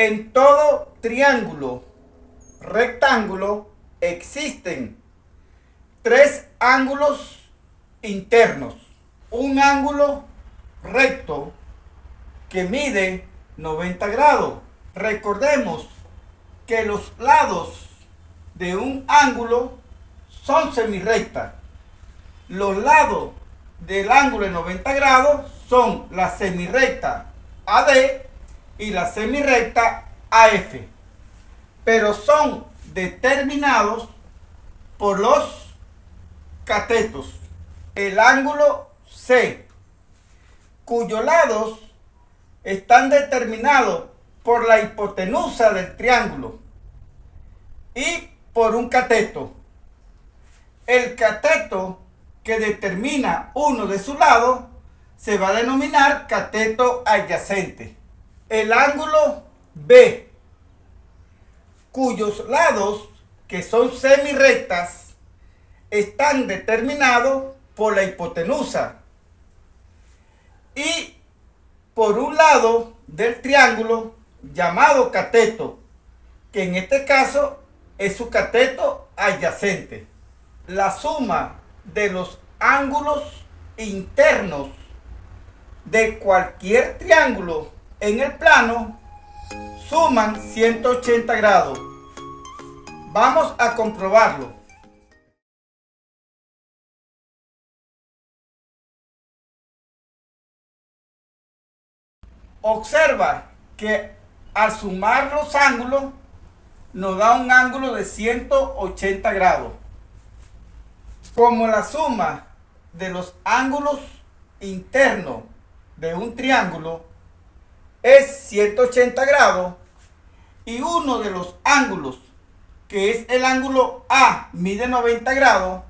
En todo triángulo rectángulo existen tres ángulos internos. Un ángulo recto que mide 90 grados. Recordemos que los lados de un ángulo son semirrectas. Los lados del ángulo de 90 grados son la semirrecta AD y la semirrecta AF, pero son determinados por los catetos. El ángulo C, cuyos lados están determinados por la hipotenusa del triángulo y por un cateto. El cateto que determina uno de sus lados se va a denominar cateto adyacente. El ángulo B, cuyos lados, que son semirrectas, están determinados por la hipotenusa y por un lado del triángulo llamado cateto, que en este caso es su cateto adyacente. La suma de los ángulos internos de cualquier triángulo en el plano suman 180 grados. Vamos a comprobarlo. Observa que al sumar los ángulos nos da un ángulo de 180 grados. Como la suma de los ángulos internos de un triángulo es 180 grados y uno de los ángulos, que es el ángulo A, mide 90 grados,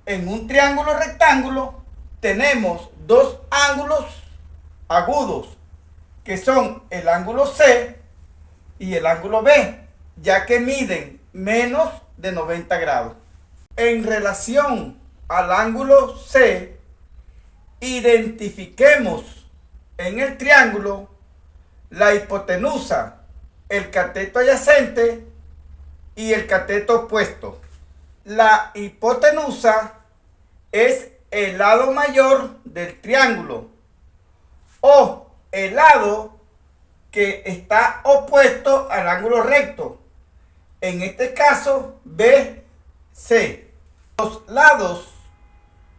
en un triángulo rectángulo tenemos dos ángulos agudos, que son el ángulo C y el ángulo B, ya que miden menos de 90 grados. En relación al ángulo C, identifiquemos en el triángulo la hipotenusa, el cateto adyacente y el cateto opuesto. La hipotenusa es el lado mayor del triángulo o el lado que está opuesto al ángulo recto, en este caso BC. Los lados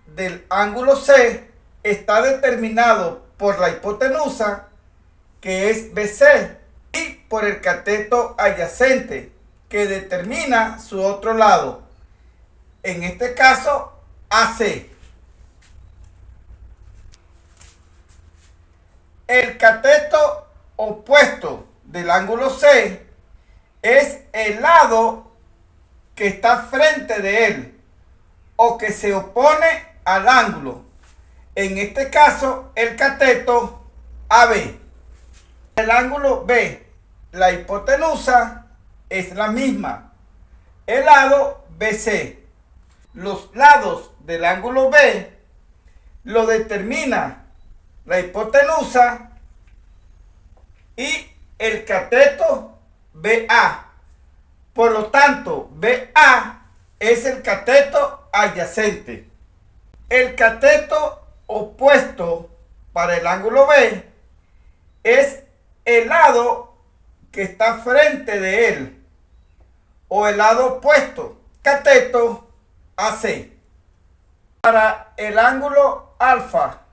del ángulo C está determinado por la hipotenusa, que es BC, y por el cateto adyacente, que determina su otro lado, en este caso AC. El cateto opuesto del ángulo C es el lado que está frente de él o que se opone al ángulo, en este caso el cateto AB. El ángulo B, la hipotenusa es la misma, el lado BC. Los lados del ángulo B lo determina la hipotenusa y el cateto BA. Por lo tanto, BA es el cateto adyacente. El cateto opuesto para el ángulo B es el lado que está frente de él o el lado opuesto, cateto AC. Para el ángulo alfa,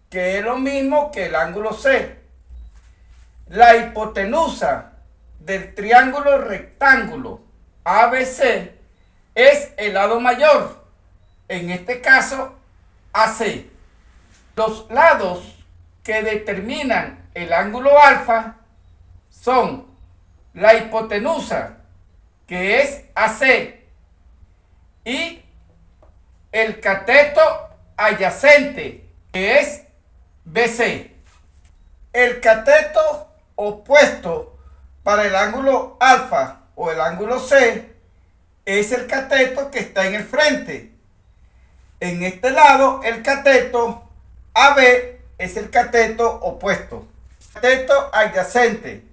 que es lo mismo que el ángulo C, la hipotenusa del triángulo rectángulo ABC es el lado mayor, en este caso AC. Los lados que determinan el ángulo alfa son la hipotenusa, que es AC, y el cateto adyacente, que es BC. El cateto opuesto para el ángulo alfa o el ángulo C es el cateto que está en el frente. En este lado, el cateto AB es el cateto opuesto. Cateto adyacente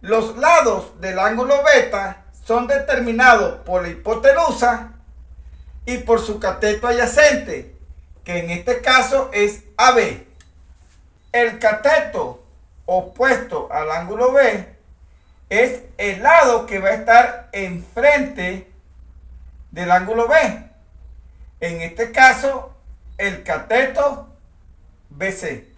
Los lados del ángulo beta son determinados por la hipotenusa y por su cateto adyacente, que en este caso es AB. El cateto opuesto al ángulo B es el lado que va a estar enfrente del ángulo B. En este caso, el cateto BC.